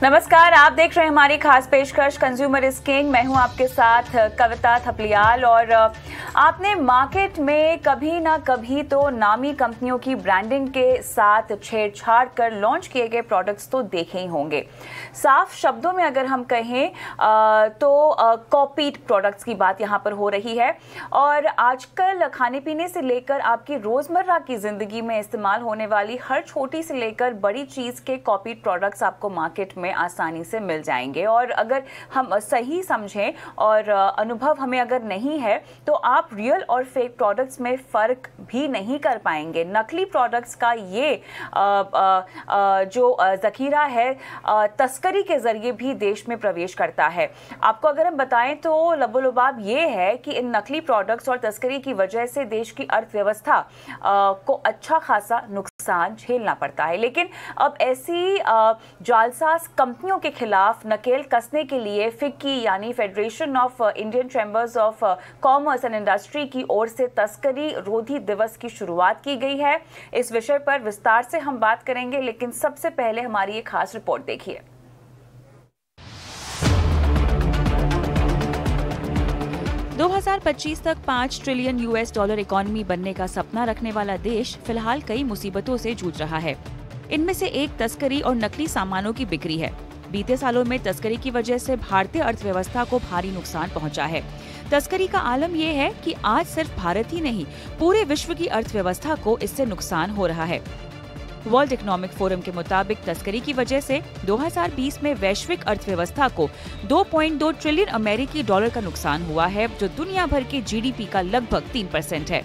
नमस्कार, आप देख रहे हैं हमारी खास पेशकश कंज्यूमर इज किंग। मैं हूं आपके साथ कविता थपलियाल। और आपने मार्केट में कभी ना कभी तो नामी कंपनियों की ब्रांडिंग के साथ छेड़छाड़ कर लॉन्च किए गए प्रोडक्ट्स तो देखे ही होंगे। साफ शब्दों में अगर हम कहें तो कॉपीड प्रोडक्ट्स की बात यहां पर हो रही है। और आजकल खाने पीने से लेकर आपकी रोजमर्रा की जिंदगी में इस्तेमाल होने वाली हर छोटी से लेकर बड़ी चीज के कॉपीड प्रोडक्ट्स आपको मार्केट में आसानी से मिल जाएंगे। और अगर हम सही समझें और अनुभव हमें अगर नहीं है तो आप रियल और फेक प्रोडक्ट्स में फर्क भी नहीं कर पाएंगे। नकली प्रोडक्ट्स का ये जो जखीरा है तस्करी के जरिए भी देश में प्रवेश करता है। आपको अगर हम बताएं तो लबोलुबाब ये है कि इन नकली प्रोडक्ट्स और तस्करी की वजह से देश की अर्थव्यवस्था को अच्छा खासा नुकसान झेलना पड़ता है। लेकिन अब ऐसी जालसाज कंपनियों के खिलाफ नकेल कसने के लिए फिक्की यानी federation of Indian chambers of commerce and industry की ओर से तस्करी रोधी दिवस की शुरुआत की गई है। इस विषय पर विस्तार से हम बात करेंगे, लेकिन सबसे पहले हमारी एक खास रिपोर्ट देखिए। दो 2025 तक 5 ट्रिलियन US डॉलर इकोनॉमी बनने का सपना रखने वाला देश फिलहाल कई मुसीबतों से जूझ रहा है। इनमें से एक तस्करी और नकली सामानों की बिक्री है। बीते सालों में तस्करी की वजह से भारतीय अर्थव्यवस्था को भारी नुकसान पहुंचा है। तस्करी का आलम यह है कि आज सिर्फ भारत ही नहीं, पूरे विश्व की अर्थव्यवस्था को इससे नुकसान हो रहा है। वर्ल्ड इकोनॉमिक फोरम के मुताबिक तस्करी की वजह से 2020 में वैश्विक अर्थव्यवस्था को 2.2 ट्रिलियन अमेरिकी डॉलर का नुकसान हुआ है, जो दुनिया भर के GDP का लगभग 3% है।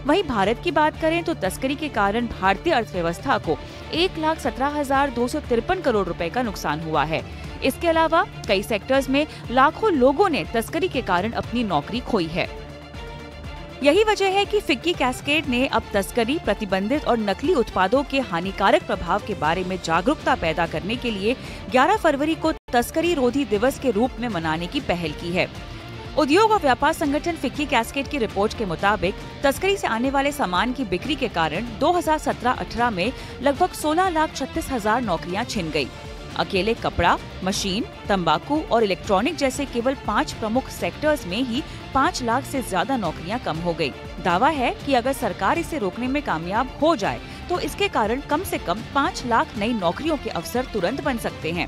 वहीं भारत की बात करें तो तस्करी के कारण भारतीय अर्थव्यवस्था को 1,17,253 करोड़ रुपए का नुकसान हुआ है। इसके अलावा कई सेक्टर्स में लाखों लोगों ने तस्करी के कारण अपनी नौकरी खोई है। यही वजह है कि फिक्की कैस्केड ने अब तस्करी, प्रतिबंधित और नकली उत्पादों के हानिकारक प्रभाव के बारे में जागरूकता पैदा करने के लिए 11 फरवरी को तस्करी रोधी दिवस के रूप में मनाने की पहल की है। उद्योग और व्यापार संगठन फिक्की कैस्केड की रिपोर्ट के मुताबिक तस्करी से आने वाले सामान की बिक्री के कारण 2017-18 में लगभग 16,36,000 नौकरियां छिन गई। अकेले कपड़ा, मशीन, तंबाकू और इलेक्ट्रॉनिक जैसे केवल 5 प्रमुख सेक्टर्स में ही 5 लाख से ज्यादा नौकरियां कम हो गई। दावा है कि अगर सरकार इसे रोकने में कामयाब हो जाए तो इसके कारण कम से कम 5 लाख नई नौकरियों के अवसर तुरंत बन सकते हैं।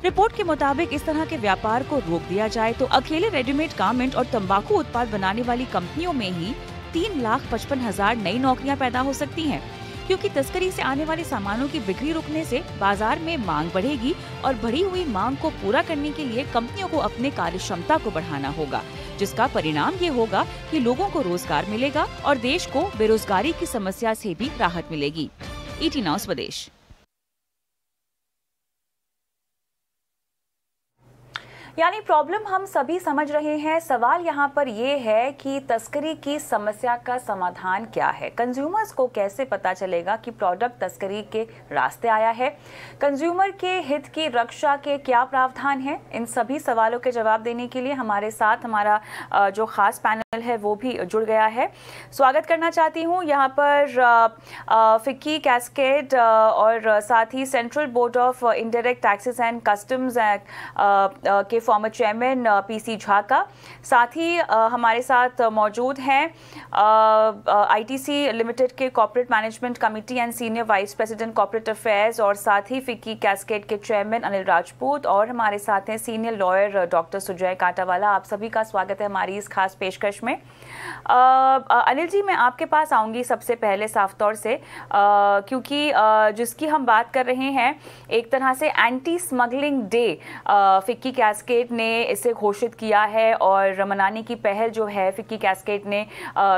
रिपोर्ट के मुताबिक इस तरह के व्यापार को रोक दिया जाए तो अकेले रेडीमेड गारमेंट और तंबाकू उत्पाद बनाने वाली कंपनियों में ही 3,55,000 नई नौकरियां पैदा हो सकती हैं। क्योंकि तस्करी से आने वाले सामानों की बिक्री रुकने से बाजार में मांग बढ़ेगी और बढ़ी हुई मांग को पूरा करने के लिए कंपनियों को अपने कार्य क्षमता को बढ़ाना होगा, जिसका परिणाम ये होगा कि लोगों को रोजगार मिलेगा और देश को बेरोजगारी की समस्या से भी राहत मिलेगी। ET नाउ स्वदेश। यानी प्रॉब्लम हम सभी समझ रहे हैं। सवाल यहाँ पर यह है कि तस्करी की समस्या का समाधान क्या है। कंज्यूमर्स को कैसे पता चलेगा कि प्रोडक्ट तस्करी के रास्ते आया है। कंज्यूमर के हित की रक्षा के क्या प्रावधान हैं। इन सभी सवालों के जवाब देने के लिए हमारे साथ हमारा जो खास पैनल है वो भी जुड़ गया है। स्वागत करना चाहती हूँ यहाँ पर फिक्की कैस्केड और साथ ही central board of indirect taxes and customs के फॉर्मर चेयरमैन PC झा का। साथ ही हमारे साथ मौजूद हैं ITC लिमिटेड के corporate management committee and senior vice president corporate affairs और साथ ही फिक्की कैस्केड के चेयरमैन अनिल राजपूत, और हमारे साथ हैं senior lawyer doctor Sujay Kantawala. आप सभी का स्वागत है हमारी इस खास पेशकश में। अनिल जी, मैं आपके पास आऊंगी सबसे पहले साफ तौर से, क्योंकि जिसकी हम बात कर रहे हैं, एक तरह से anti smuggling day FICCI cascade ने इसे घोषित किया है और मनाने की पहल जो है फिक्की कैस्केड ने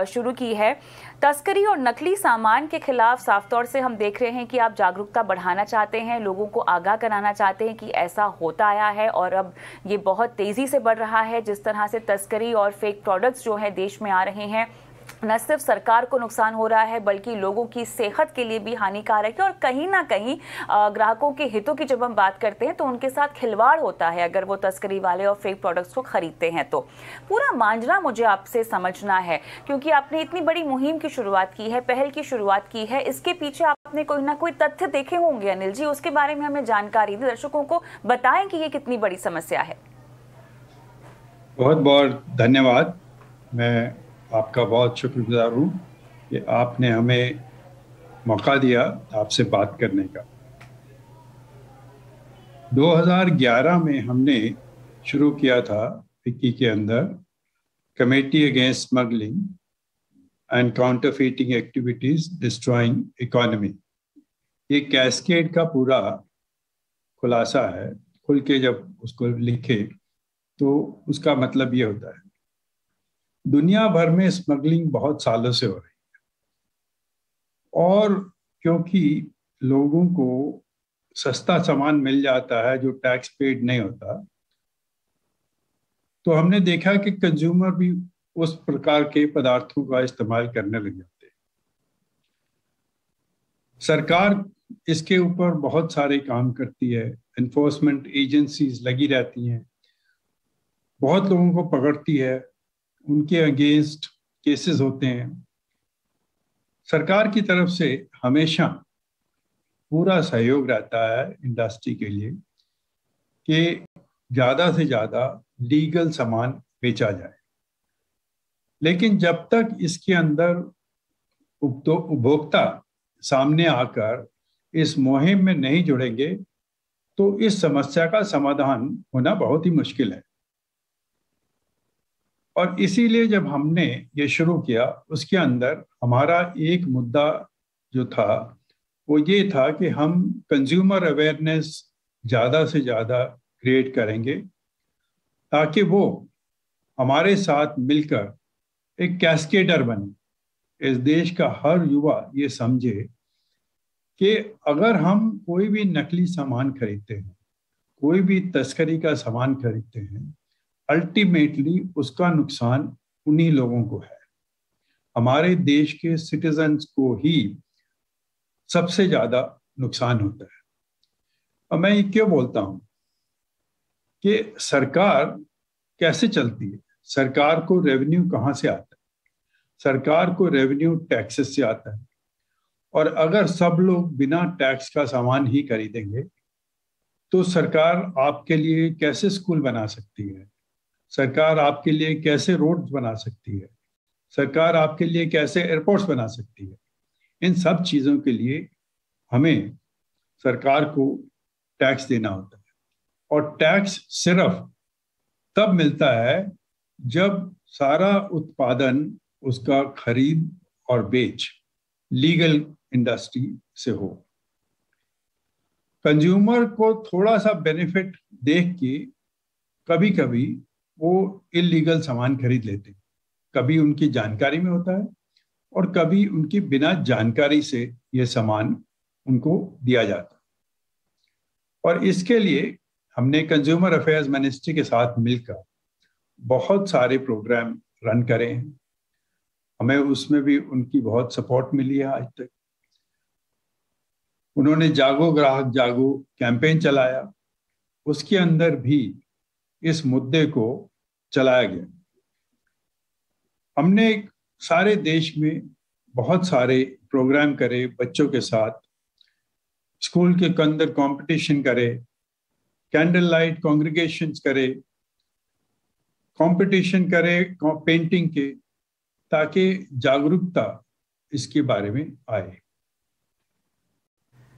शुरू की है। तस्करी और नकली सामान के खिलाफ साफ तौर से हम देख रहे हैं कि आप जागरूकता बढ़ाना चाहते हैं, लोगों को आगाह कराना चाहते हैं कि ऐसा होता आया है और अब ये बहुत तेजी से बढ़ रहा है। जिस तरह से तस्करी और फेक प्रोडक्ट्स जो है देश में आ रहे हैं, न सिर्फ सरकार को नुकसान हो रहा है बल्कि लोगों की सेहत के लिए भी हानिकारक है और कहीं ना कहीं ग्राहकों के हितों की जब हम बात करते हैं तो उनके साथ खिलवाड़ होता है अगर वो तस्करी वाले और फेक प्रोडक्ट्स को खरीदते हैं। तो पूरा मांझना मुझे आपसे समझना है, क्योंकि आपने इतनी बड़ी मुहिम की शुरुआत की है, पहल की शुरुआत की है, इसके पीछे आपने कोई ना कोई तथ्य देखे होंगे अनिल जी, उसके बारे में हमें जानकारी दी, दर्शकों को बताएं कि ये कितनी बड़ी समस्या है। बहुत बहुत धन्यवाद। मैं आपका बहुत शुक्रगुजार हूँ कि आपने हमें मौका दिया आपसे बात करने का। 2011 में हमने शुरू किया था फिक्की के अंदर committee against smuggling and counterfeiting activities destroying economy. ये कैस्केड का पूरा खुलासा है। खुल के जब उसको लिखे तो उसका मतलब ये होता है, दुनिया भर में स्मगलिंग बहुत सालों से हो रही है और क्योंकि लोगों को सस्ता सामान मिल जाता है जो टैक्स पेड नहीं होता, तो हमने देखा कि कंज्यूमर भी उस प्रकार के पदार्थों का इस्तेमाल करने लग जाते हैं। सरकार इसके ऊपर बहुत सारे काम करती है, एनफोर्समेंट एजेंसीज लगी रहती हैं, बहुत लोगों को पकड़ती है, उनके अगेंस्ट केसेस होते हैं। सरकार की तरफ से हमेशा पूरा सहयोग रहता है इंडस्ट्री के लिए कि ज़्यादा से ज़्यादा लीगल सामान बेचा जाए, लेकिन जब तक इसके अंदर उपभोक्ता सामने आकर इस मुहिम में नहीं जुड़ेंगे तो इस समस्या का समाधान होना बहुत ही मुश्किल है। और इसीलिए जब हमने ये शुरू किया उसके अंदर हमारा एक मुद्दा जो था वो ये था कि हम कंज्यूमर अवेयरनेस ज़्यादा से ज़्यादा क्रिएट करेंगे ताकि वो हमारे साथ मिलकर एक कैस्केडर बने। इस देश का हर युवा ये समझे कि अगर हम कोई भी नकली सामान खरीदते हैं, कोई भी तस्करी का सामान खरीदते हैं, अल्टीमेटली उसका नुकसान उन्हीं लोगों को है। हमारे देश के सिटीजन्स को ही सबसे ज्यादा नुकसान होता है। और मैं ये क्यों बोलता हूं कि सरकार कैसे चलती है, सरकार को रेवेन्यू कहाँ से आता है? सरकार को रेवेन्यू टैक्सेस से आता है, और अगर सब लोग बिना टैक्स का सामान ही खरीदेंगे तो सरकार आपके लिए कैसे स्कूल बना सकती है? सरकार आपके लिए कैसे रोड्स बना सकती है? सरकार आपके लिए कैसे एयरपोर्ट्स बना सकती है? इन सब चीज़ों के लिए हमें सरकार को टैक्स देना होता है, और टैक्स सिर्फ तब मिलता है जब सारा उत्पादन, उसका खरीद और बेच लीगल इंडस्ट्री से हो। कंज्यूमर को थोड़ा सा बेनिफिट देख के कभी कभी वो इलीगल सामान खरीद लेते हैं। कभी उनकी जानकारी में होता है और कभी उनकी बिना जानकारी से ये सामान उनको दिया जाता है। और इसके लिए हमने कंज्यूमर अफेयर्स मिनिस्ट्री के साथ मिलकर बहुत सारे प्रोग्राम रन करे हैं। हमें उसमें भी उनकी बहुत सपोर्ट मिली है आज तक। उन्होंने जागो ग्राहक जागो कैंपेन चलाया, उसके अंदर भी इस मुद्दे को चलाया गया। हमने सारे देश में बहुत सारे प्रोग्राम करे, बच्चों के साथ स्कूल के अंदर कंपटीशन करे, कैंडल लाइट कॉन्ग्रीगेशंस करे, कंपटीशन करे पेंटिंग के, ताकि जागरूकता इसके बारे में आए।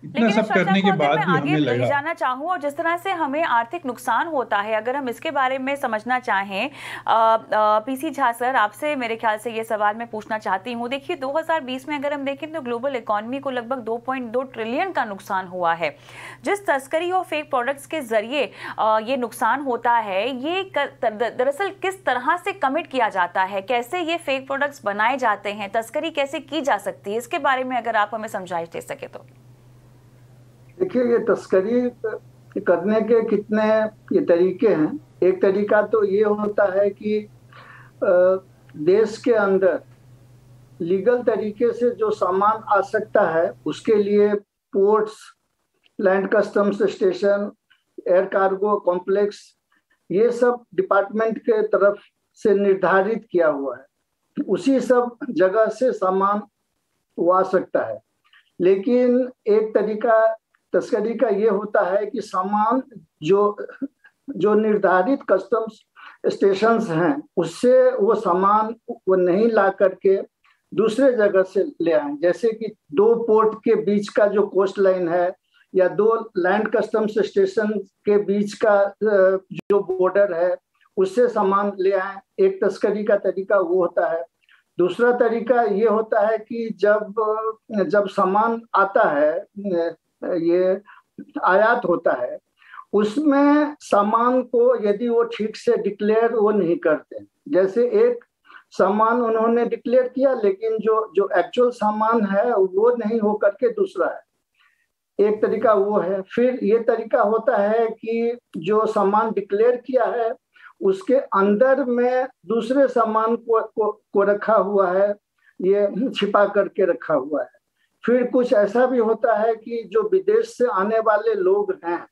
इतना सब करने के बाद भी हमें लगा जाना चाहूँ, और जिस तरह से हमें आर्थिक नुकसान होता है, अगर हम इसके बारे में समझना चाहें, पीसी झा सर आपसे मेरे ख्याल से ये सवाल मैं पूछना चाहती हूँ। देखिए 2020 में अगर हम देखें तो ग्लोबल इकोनॉमी को लगभग 2.2 ट्रिलियन का नुकसान हुआ है। जिस तस्करी और फेक प्रोडक्ट्स के जरिए ये नुकसान होता है, ये दरअसल किस तरह से कमिट किया जाता है, कैसे ये फेक प्रोडक्ट्स बनाए जाते हैं, तस्करी कैसे की जा सकती है, इसके बारे में अगर आप हमें समझाइश दे सके तो। देखिए, ये तस्करी करने के कितने ये तरीके हैं। एक तरीका तो ये होता है कि देश के अंदर लीगल तरीके से जो सामान आ सकता है उसके लिए ports, land customs station, air cargo complex, ये सब डिपार्टमेंट के तरफ से निर्धारित किया हुआ है। उसी सब जगह से सामान वो आ सकता है। लेकिन एक तरीका तस्करी का ये होता है कि सामान जो निर्धारित कस्टम्स स्टेशंस हैं उससे वो सामान वो नहीं ला करके दूसरे जगह से ले आए। जैसे कि 2 पोर्ट के बीच का जो कोस्ट लाइन है या 2 लैंड कस्टम्स स्टेशन के बीच का जो बॉर्डर है उससे सामान ले आए, एक तस्करी का तरीका वो होता है। दूसरा तरीका ये होता है कि जब सामान आता है, ये आयात होता है, उसमें सामान को यदि वो ठीक से डिक्लेयर वो नहीं करते, जैसे एक सामान उन्होंने डिक्लेयर किया लेकिन जो एक्चुअल सामान है वो नहीं हो करके दूसरा है, एक तरीका वो है। फिर ये तरीका होता है कि जो सामान डिक्लेयर किया है उसके अंदर में दूसरे सामान को रखा हुआ है, ये छिपा करके रखा हुआ है। फिर कुछ ऐसा भी होता है कि जो विदेश से आने वाले लोग हैं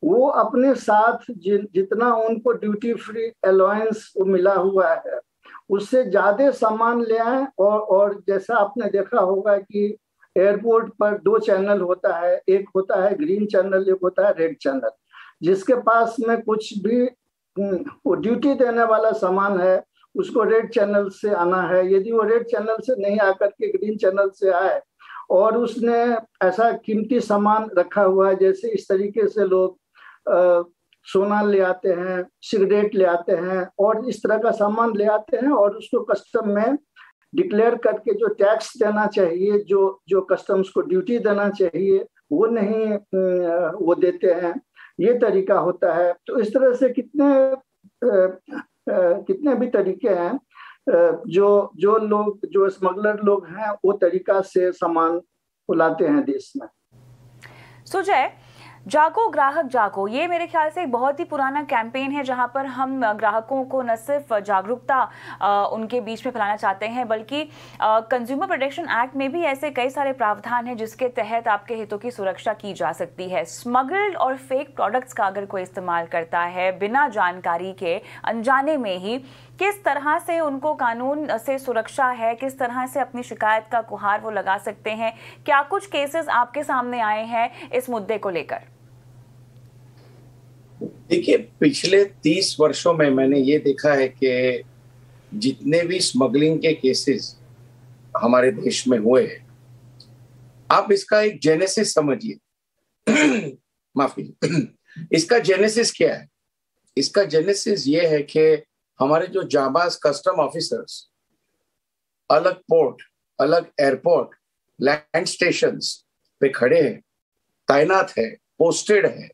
वो अपने साथ जितना उनको ड्यूटी फ्री अलाउंस मिला हुआ है उससे ज्यादा सामान ले आए। और जैसा आपने देखा होगा कि एयरपोर्ट पर 2 चैनल होता है, एक होता है ग्रीन चैनल, एक होता है रेड चैनल। जिसके पास में कुछ भी वो ड्यूटी देने वाला सामान है उसको रेड चैनल से आना है। यदि वो रेड चैनल से नहीं आकर के ग्रीन चैनल से आए और उसने ऐसा कीमती सामान रखा हुआ है, जैसे इस तरीके से लोग सोना ले आते हैं, सिगरेट ले आते हैं और इस तरह का सामान ले आते हैं और उसको कस्टम में डिक्लेयर करके जो टैक्स देना चाहिए, जो कस्टम्स को ड्यूटी देना चाहिए वो नहीं वो देते हैं, ये तरीका होता है। तो इस तरह से कितने भी तरीके हैं जो स्मगलर लोग हैं वो तरीका से सामान लाते हैं देश में। सुजय, जागो ग्राहक जागो, ये मेरे ख्याल से एक बहुत ही पुराना कैंपेन है जहां पर हम ग्राहकों को न सिर्फ जागरूकता उनके बीच में फैलाना चाहते हैं बल्कि कंज्यूमर प्रोटेक्शन एक्ट में भी ऐसे कई सारे प्रावधान हैं जिसके तहत आपके हितों की सुरक्षा की जा सकती है। स्मगल्ड और फेक प्रोडक्ट्स का अगर कोई इस्तेमाल करता है बिना जानकारी के, अनजाने में ही, किस तरह से उनको कानून से सुरक्षा है, किस तरह से अपनी शिकायत का गुहार वो लगा सकते हैं? क्या कुछ केसेस आपके सामने आए हैं इस मुद्दे को लेकर? देखिए, पिछले 30 वर्षों में मैंने ये देखा है कि जितने भी स्मगलिंग के केसेस हमारे देश में हुए हैं, आप इसका एक जेनेसिस समझिए। माफ कीजिए, इसका जेनेसिस क्या है? इसका जेनेसिस ये है कि हमारे जो जाबाज कस्टम ऑफिसर्स अलग पोर्ट, अलग एयरपोर्ट, लैंड स्टेशंस पे खड़े हैं, तैनात है, पोस्टेड है,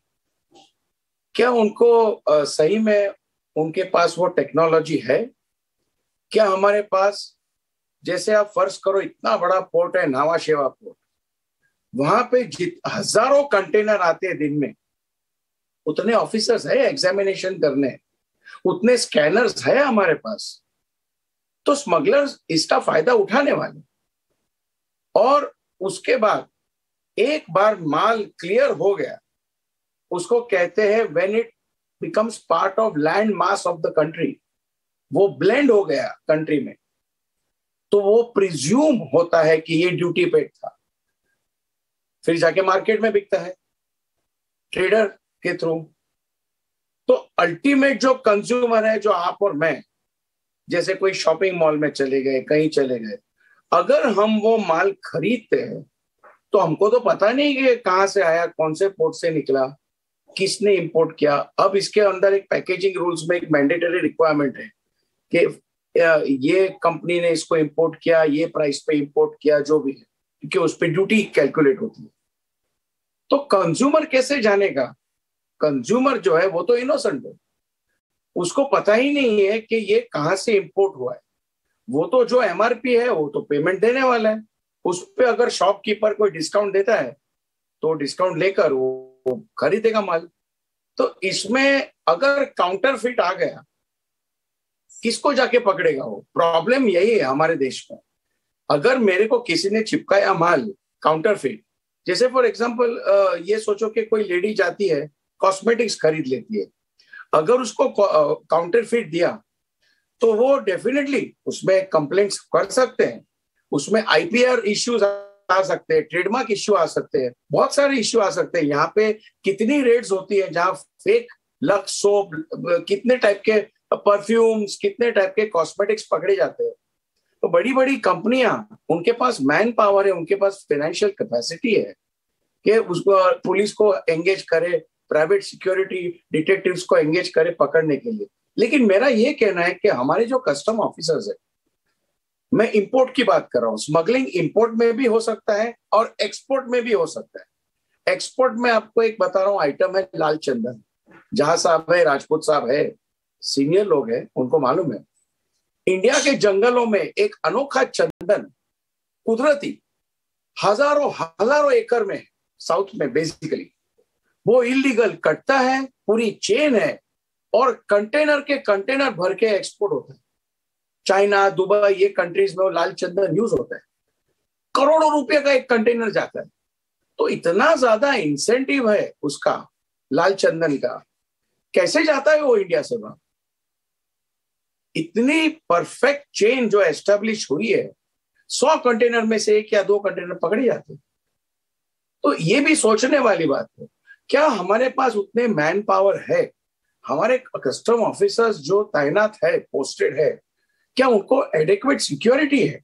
क्या उनको सही में उनके पास वो टेक्नोलॉजी है? क्या हमारे पास, जैसे आप फर्ज करो इतना बड़ा पोर्ट है न्हावा शेवा पोर्ट, वहां पे हजारों कंटेनर आते हैं दिन में, उतने ऑफिसर्स है एग्जामिनेशन करने, उतने स्कैनर्स है हमारे पास, तो स्मगलर्स इसका फायदा उठाने वाले। और उसके बाद एक बार माल क्लियर हो गया, उसको कहते हैं when it becomes part of land mass of the country, वो ब्लेंड हो गया कंट्री में, तो वो प्रिज्यूम होता है कि ये ड्यूटी पेड था, फिर जाके मार्केट में बिकता है ट्रेडर के थ्रू। तो अल्टीमेट जो कंज्यूमर है, जो आप और मैं, जैसे कोई शॉपिंग मॉल में चले गए, कहीं चले गए, अगर हम वो माल खरीदते हैं तो हमको तो पता नहीं कि कहां से आया, कौन से पोर्ट से निकला, किसने इंपोर्ट किया। अब इसके अंदर एक पैकेजिंग रूल्स में एक मैंडेटरी रिक्वायरमेंट है कि ये कंपनी ने इसको इंपोर्ट किया, ये प्राइस पे इंपोर्ट किया, जो भी है, क्योंकि उस पर ड्यूटी कैलकुलेट होती है। तो कंज्यूमर कैसे जानेगा? कंज्यूमर जो है वो तो इनोसेंट है, उसको पता ही नहीं है कि ये कहां से इंपोर्ट हुआ है। वो तो जो एमआरपी है वो तो पेमेंट देने वाला है, उस पे अगर शॉपकीपर कोई डिस्काउंट देता है तो डिस्काउंट लेकर वो खरीदेगा माल। तो इसमें अगर काउंटरफिट आ गया, किसको जाके पकड़ेगा? वो प्रॉब्लम यही है हमारे देश में अगर मेरे को किसी ने चिपकाया माल काउंटरफिट, जैसे फॉर एग्जांपल ये सोचो कि कोई लेडी जाती है कॉस्मेटिक्स खरीद लेती है, अगर उसको काउंटरफिट दिया तो वो डेफिनेटली उसमें कंप्लेंट्स कर सकते हैं, उसमें आईपीआर इश्यूज आ सकते हैं, ट्रेडमार्क इश्यू आ सकते हैं, बहुत सारे इश्यू आ सकते हैं। यहाँ पे कितनी रेड्स होती है जहाँ फेक लक्स सोप, कितने टाइप के परफ्यूम्स, कितने टाइप के कॉस्मेटिक्स पकड़े जाते हैं। तो बड़ी बड़ी कंपनियां, उनके पास मैन पावर है, उनके पास फाइनेंशियल कैपेसिटी है कि उसको पुलिस को एंगेज करे, प्राइवेट सिक्योरिटी डिटेक्टिव्स को एंगेज करे पकड़ने के लिए। लेकिन मेरा ये कहना है कि हमारे जो कस्टम ऑफिसर्स है, मैं इंपोर्ट की बात कर रहा हूँ, स्मगलिंग इंपोर्ट में भी हो सकता है और एक्सपोर्ट में भी हो सकता है। एक्सपोर्ट में आपको एक बता रहा हूँ आइटम है लाल चंदन। जहां साहब है, राजपूत साहब है, सीनियर लोग हैं, उनको मालूम है इंडिया के जंगलों में एक अनोखा चंदन कुदरती हजारों एकड़ में, साउथ में बेसिकली, वो इलीगल कटता है, पूरी चेन है और कंटेनर के कंटेनर भर के एक्सपोर्ट होता है। चाइना, दुबई, ये कंट्रीज में वो लाल चंदन यूज होता है, करोड़ों रुपए का एक कंटेनर जाता है। तो इतना ज्यादा इंसेंटिव है उसका, लाल चंदन का, कैसे जाता है वो इंडिया से बाहर? इतनी परफेक्ट चेन जो एस्टेब्लिश हुई है, 100 कंटेनर में से 1 या 2 कंटेनर पकड़े जाते हैं। तो ये भी सोचने वाली बात है, क्या हमारे पास उतने मैन पावर है? हमारे कस्टम ऑफिसर्स जो तैनात है, पोस्टेड है, क्या उनको एडिक्वेट सिक्योरिटी है?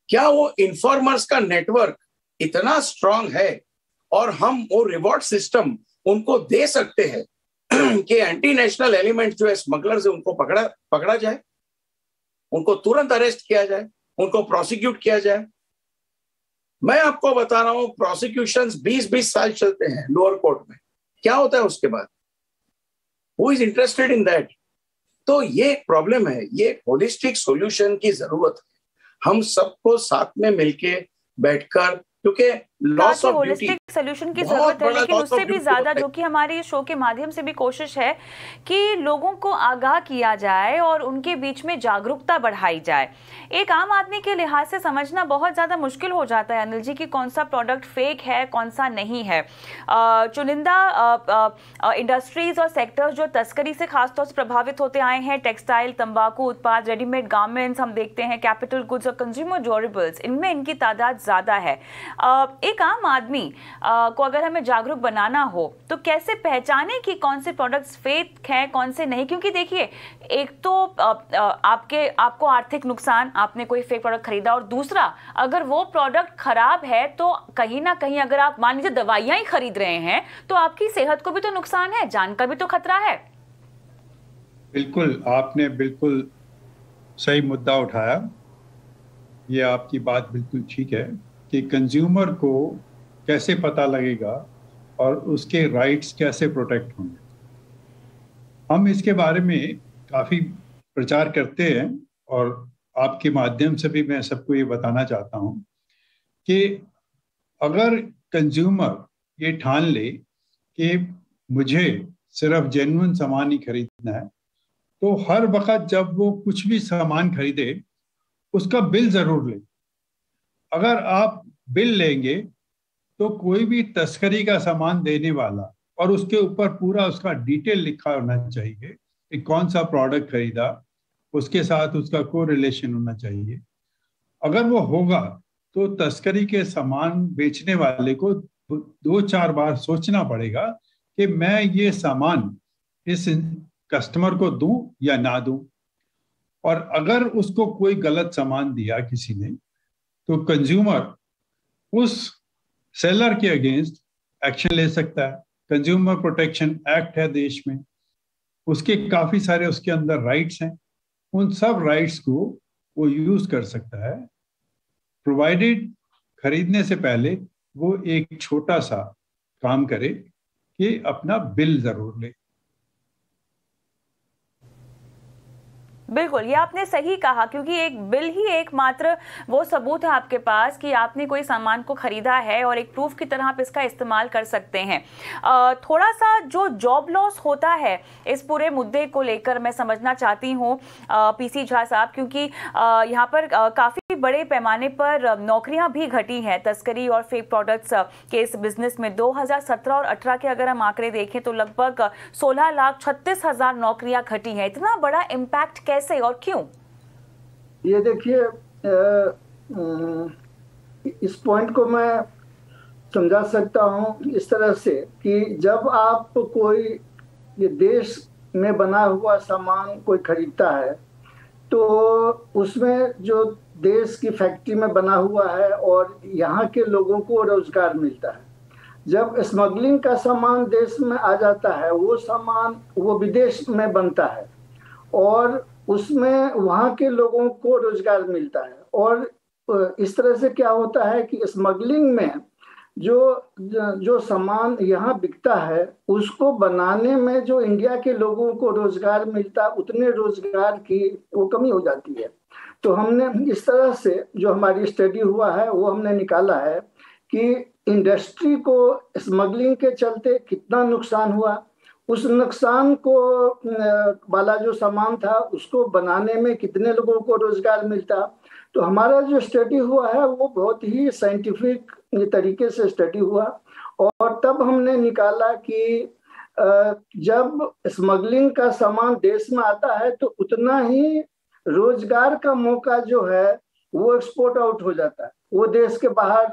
क्या वो इन्फॉर्मर्स का नेटवर्क इतना स्ट्रांग है और हम वो रिवॉर्ड सिस्टम उनको दे सकते हैं कि एंटी नेशनल एलिमेंट जो है, स्मगलर्स है, उनको पकड़ा जाए, उनको तुरंत अरेस्ट किया जाए, उनको प्रोसिक्यूट किया जाए? मैं आपको बता रहा हूं, प्रोसिक्यूशंस 20-20 साल चलते हैं लोअर कोर्ट में। क्या होता है उसके बाद? Who is interested in that? तो ये एक प्रॉब्लम है, ये होलिस्टिक सॉल्यूशन की जरूरत है। हम सबको साथ में मिलके बैठकर, क्योंकि loss of duty, holistic solution की जरूरत है, लेकिन उससे भी ज्यादा, जो कि हमारी इस शो के माध्यम से भी कोशिश है कि लोगों को आगाह किया जाए और उनके बीच में जागरूकता बढ़ाई जाए। एक आम आदमी के लिहाज से समझना बहुत ज्यादा मुश्किल हो जाता है अनिल जी कि कौन सा प्रोडक्ट फेक है, कौन सा नहीं है। चुनिंदा इंडस्ट्रीज और सेक्टर्स जो तस्करी से खासतौर से प्रभावित होते आए हैं, टेक्सटाइल, तंबाकू उत्पाद, रेडीमेड गारमेंट्स, हम देखते हैं कैपिटल गुड्स और कंज्यूमर ड्यूरेबल्स, इनमें इनकी तादाद ज्यादा है। एक आम आदमी को अगर हमें जागरूक बनाना हो तो कैसे पहचाने कि कौन से प्रोडक्ट्स फेक हैं, कौन से नहीं? क्योंकि देखिए, एक तो आपको आर्थिक नुकसान, आपने कोई फेक प्रोडक्ट खरीदा, और दूसरा अगर वो प्रोडक्ट खराब है तो कहीं ना कहीं अगर आप मान लीजिए दवाइयां ही खरीद रहे हैं तो आपकी सेहत को भी तो नुकसान है, जान का भी तो खतरा है। बिल्कुल, आपने बिल्कुल सही मुद्दा उठाया। ये आपकी बात बिल्कुल ठीक है कि कंज्यूमर को कैसे पता लगेगा और उसके राइट्स कैसे प्रोटेक्ट होंगे। हम इसके बारे में काफ़ी प्रचार करते हैं और आपके माध्यम से भी मैं सबको ये बताना चाहता हूँ कि अगर कंज्यूमर ये ठान ले कि मुझे सिर्फ जेन्युइन सामान ही खरीदना है, तो हर वक्त जब वो कुछ भी सामान खरीदे उसका बिल ज़रूर ले। अगर आप बिल लेंगे तो कोई भी तस्करी का सामान देने वाला और उसके ऊपर पूरा उसका डिटेल लिखा होना चाहिए कि कौन सा प्रोडक्ट खरीदा, उसके साथ उसका कोरिलेशन होना चाहिए। अगर वो होगा तो तस्करी के सामान बेचने वाले को 2-4 बार सोचना पड़ेगा कि मैं ये सामान इस कस्टमर को दूं या ना दूं। और अगर उसको कोई गलत सामान दिया किसी ने, तो कंज्यूमर उस सेलर के अगेंस्ट एक्शन ले सकता है। कंज्यूमर प्रोटेक्शन एक्ट है देश में, उसके काफी सारे उसके अंदर राइट्स हैं। उन सब राइट्स को वो यूज कर सकता है, प्रोवाइडेड खरीदने से पहले वो एक छोटा सा काम करे कि अपना बिल जरूर ले। बिल्कुल, ये आपने सही कहा, क्योंकि एक बिल ही एकमात्र वो सबूत है आपके पास कि आपने कोई सामान को खरीदा है, और एक प्रूफ की तरह आप इसका इस्तेमाल कर सकते हैं। थोड़ा सा जो जॉब लॉस होता है इस पूरे मुद्दे को लेकर मैं समझना चाहती हूँ पीसी झा साहब, क्योंकि यहाँ पर काफ़ी बड़े पैमाने पर नौकरियां भी घटी हैं तस्करी और फेक प्रोडक्ट्स के इस बिजनेस में। 2017 और 18 के अगर हम आंकड़े देखें तो लगभग 16,36,000 नौकरियां घटी हैं। इतना बड़ा इम्पैक्ट कैसे और क्यों? ये देखिए, इस पॉइंट को मैं समझा सकता हूँ इस तरह से कि जब आप कोई ये देश में बना हुआ सामान कोई खरीदता है तो उसमें जो देश की फैक्ट्री में बना हुआ है और यहाँ के लोगों को रोजगार मिलता है। जब स्मगलिंग का सामान देश में आ जाता है, वो सामान वो विदेश में बनता है और उसमें वहाँ के लोगों को रोजगार मिलता है। और इस तरह से क्या होता है कि स्मगलिंग में जो सामान यहाँ बिकता है उसको बनाने में जो इंडिया के लोगों को रोजगार मिलता है, उतने रोजगार की वो कमी हो जाती है। तो हमने इस तरह से जो हमारी स्टडी हुआ है वो हमने निकाला है कि इंडस्ट्री को स्मगलिंग के चलते कितना नुकसान हुआ, उस नुकसान को वाला जो सामान था उसको बनाने में कितने लोगों को रोजगार मिलता। तो हमारा जो स्टडी हुआ है वो बहुत ही साइंटिफिक तरीके से स्टडी हुआ और तब हमने निकाला कि जब स्मगलिंग का सामान देश में आता है तो उतना ही रोजगार का मौका जो है वो एक्सपोर्ट आउट हो जाता है, वो देश के बाहर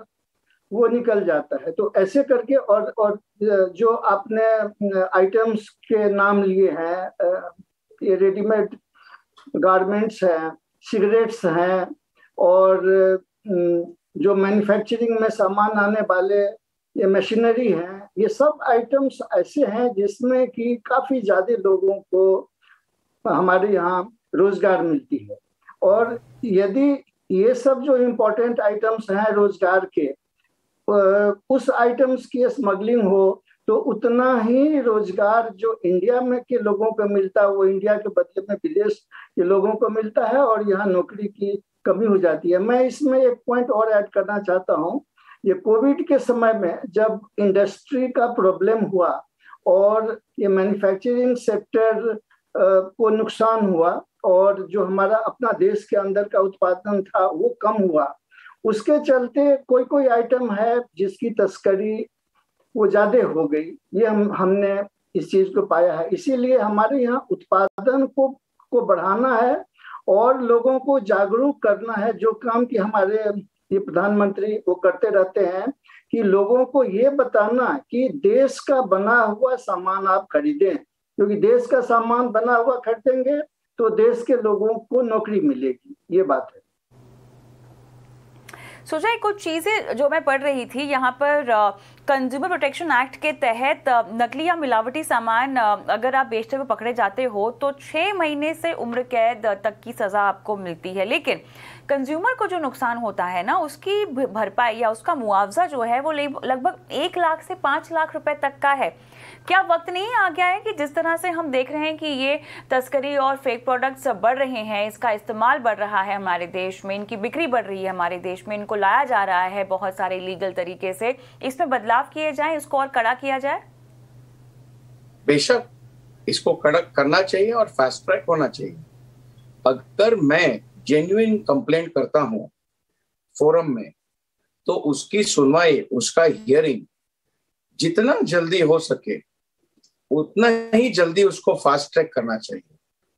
वो निकल जाता है। तो ऐसे करके और जो आपने आइटम्स के नाम लिए हैं, ये रेडीमेड गारमेंट्स हैं, सिगरेट्स हैं और जो मैन्युफैक्चरिंग में सामान आने वाले ये मशीनरी हैं, ये सब आइटम्स ऐसे हैं जिसमें कि काफी ज्यादा लोगों को हमारे यहाँ रोजगार मिलती है। और यदि ये सब जो इम्पोर्टेंट आइटम्स हैं रोजगार के, उस आइटम्स की स्मगलिंग हो तो उतना ही रोजगार जो इंडिया में के लोगों को मिलता है वो इंडिया के बदले में विदेश के लोगों को मिलता है और यहाँ नौकरी की कमी हो जाती है। मैं इसमें एक पॉइंट और ऐड करना चाहता हूँ। ये कोविड के समय में जब इंडस्ट्री का प्रॉब्लम हुआ और ये मैन्युफैक्चरिंग सेक्टर को नुकसान हुआ और जो हमारा अपना देश के अंदर का उत्पादन था वो कम हुआ, उसके चलते कोई कोई आइटम है जिसकी तस्करी वो ज्यादा हो गई। ये हमने इस चीज को पाया है। इसीलिए हमारे यहाँ उत्पादन को बढ़ाना है और लोगों को जागरूक करना है, जो काम कि हमारे ये प्रधानमंत्री वो करते रहते हैं कि लोगों को ये बताना कि देश का बना हुआ सामान आप खरीदें, क्योंकि देश का सामान बना हुआ खरीदेंगे तो देश के लोगों को नौकरी मिलेगी। ये बात है। सुजय, कुछ चीज़ें जो मैं पढ़ रही थी यहाँ पर कंज्यूमर प्रोटेक्शन एक्ट के तहत नकली या मिलावटी सामान अगर आप बेचते हुए पकड़े जाते हो तो 6 महीने से उम्र कैद तक की सज़ा आपको मिलती है। लेकिन कंज्यूमर को जो नुकसान होता है ना, उसकी भरपाई या उसका मुआवजा जो है वो लगभग 1 लाख से 5 लाख रुपए तक का है। क्या वक्त नहीं आ गया है कि जिस तरह से हम देख रहे हैं कि ये तस्करी और फेक प्रोडक्ट्स बढ़ रहे हैं, इसका इस्तेमाल बढ़ रहा है हमारे देश में, इनकी बिक्री बढ़ रही है हमारे देश में, इनको लाया जा रहा है बहुत सारे लीगल तरीके से, इसमें बदलाव किए जाएं, इसको और कड़ा किया जाए? बेशक इसको कड़क करना चाहिए और फास्ट ट्रैक होना चाहिए। अगर मैं जेन्युइन कंप्लेंट करता हूं फोरम में तो उसकी सुनवाई, उसका हियरिंग जितना जल्दी हो सके उतना ही जल्दी उसको फास्ट ट्रैक करना चाहिए,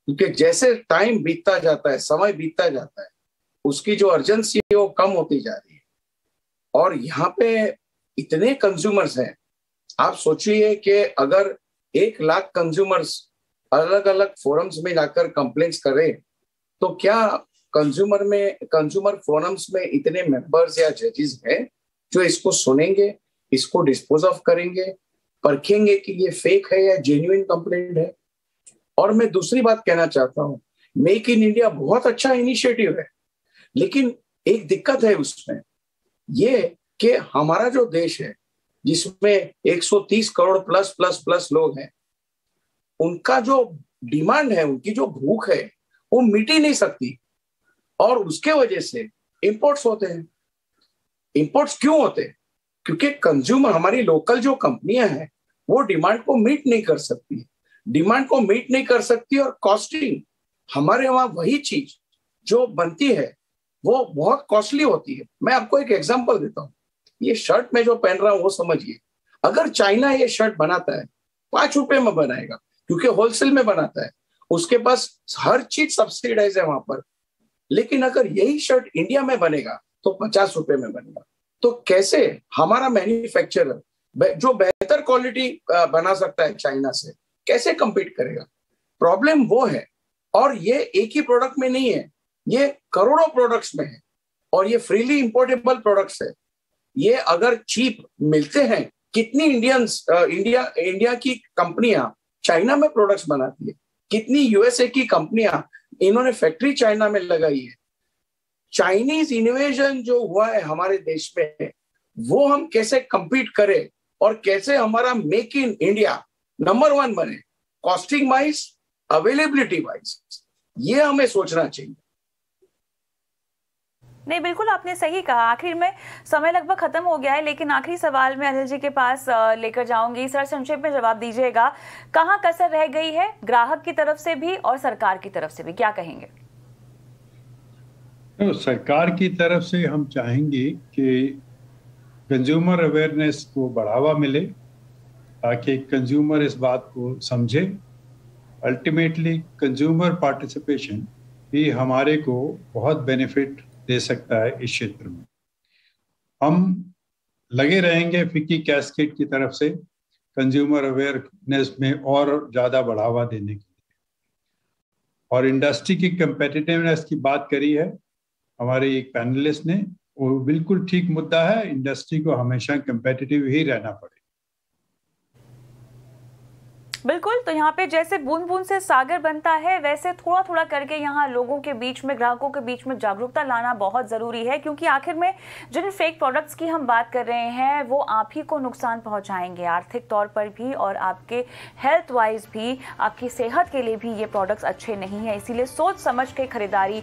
क्योंकि जैसे टाइम बीतता जाता है, समय बीतता जाता है, उसकी जो अर्जेंसी है वो कम होती जा रही है। और यहाँ पे इतने कंज्यूमर्स हैं, आप सोचिए कि अगर 1 लाख कंज्यूमर्स अलग अलग फोरम्स में जाकर कंप्लेंट्स करें तो क्या कंज्यूमर फोरम्स में इतने मेंबर्स या जजेस हैं जो इसको सुनेंगे, इसको डिस्पोज ऑफ करेंगे, परखेंगे कि ये फेक है या जेन्युइन कंप्लेंट है। और मैं दूसरी बात कहना चाहता हूं, मेक इन इंडिया बहुत अच्छा इनिशिएटिव है, लेकिन एक दिक्कत है उसमें, ये कि हमारा जो देश है जिसमें 130 करोड़ प्लस लोग हैं, उनका जो डिमांड है, उनकी जो भूख है वो मिट ही नहीं सकती और उसके वजह से इंपोर्ट्स होते हैं। इंपोर्ट्स क्यों होते हैं? क्योंकि कंज्यूमर, हमारी लोकल जो कंपनियां हैं वो डिमांड को मीट नहीं कर सकती, डिमांड को मीट नहीं कर सकती और कॉस्टिंग हमारे वहां वही चीज जो बनती है वो बहुत कॉस्टली होती है। मैं आपको एक एग्जांपल देता हूँ, ये शर्ट मैं जो पहन रहा हूँ वो समझिए, अगर चाइना ये शर्ट बनाता है 5 रुपए में बनाएगा, क्योंकि होलसेल में बनाता है, उसके पास हर चीज सब्सिडाइज है वहां पर। लेकिन अगर यही शर्ट इंडिया में बनेगा तो 50 रुपए में बनेगा। तो कैसे हमारा मैन्युफैक्चरर जो बेहतर क्वालिटी बना सकता है चाइना से, कैसे compete करेगा? प्रॉब्लम वो है। और ये एक ही प्रोडक्ट में नहीं है, ये करोड़ों प्रोडक्ट्स में है, और ये फ्रीली इंपोर्टेबल प्रोडक्ट्स है। ये अगर चीप मिलते हैं, कितनी इंडिया की कंपनियां चाइना में प्रोडक्ट्स बनाती है, कितनी यूएसए की कंपनियां इन्होंने फैक्ट्री चाइना में लगाई है। चाइनीज इनोवेशन जो हुआ है हमारे देश में, वो हम कैसे compete करें और कैसे हमारा मेक इन इंडिया नंबर 1 बने, कॉस्टिंग वाइज, अवेलेबिलिटी वाइज, ये हमें सोचना चाहिए। नहीं, बिल्कुल आपने सही कहा। आखिर में समय लगभग खत्म हो गया है, लेकिन आखिरी सवाल मैं अनिल जी के पास लेकर जाऊंगी। सर, संक्षेप में जवाब दीजिएगा, कहाँ कसर रह गई है ग्राहक की तरफ से भी और सरकार की तरफ से भी, क्या कहेंगे? तो सरकार की तरफ से हम चाहेंगे कि कंज्यूमर अवेयरनेस को बढ़ावा मिले, ताकि कंज्यूमर इस बात को समझे। अल्टीमेटली कंज्यूमर पार्टिसिपेशन भी हमारे को बहुत बेनिफिट दे सकता है इस क्षेत्र में। हम लगे रहेंगे फिक्की कैस्केड की तरफ से कंज्यूमर अवेयरनेस में और ज़्यादा बढ़ावा देने के लिए। और इंडस्ट्री की कंपेटिटिवनेस की बात करी है हमारे एक पैनलिस्ट ने, वो बिल्कुल ठीक मुद्दा है। इंडस्ट्री को हमेशा कंपेटिटिव ही रहना पड़ेगा। बिल्कुल। तो यहाँ पे जैसे बूंद बूंद से सागर बनता है, वैसे थोड़ा थोड़ा करके यहाँ लोगों के बीच में, ग्राहकों के बीच में जागरूकता लाना बहुत ज़रूरी है, क्योंकि आखिर में जिन फेक प्रोडक्ट्स की हम बात कर रहे हैं वो आप ही को नुकसान पहुँचाएंगे, आर्थिक तौर पर भी और आपके हेल्थ वाइज भी, आपकी सेहत के लिए भी ये प्रोडक्ट्स अच्छे नहीं हैं। इसीलिए सोच समझ के खरीदारी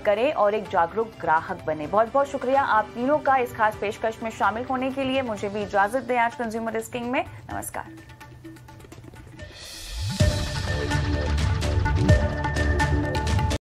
करें और एक जागरूक ग्राहक बने। बहुत बहुत शुक्रिया आप तीनों का इस खास पेशकश में शामिल होने के लिए। मुझे भी इजाज़त दें आज कंज्यूमर इज किंग में। नमस्कार।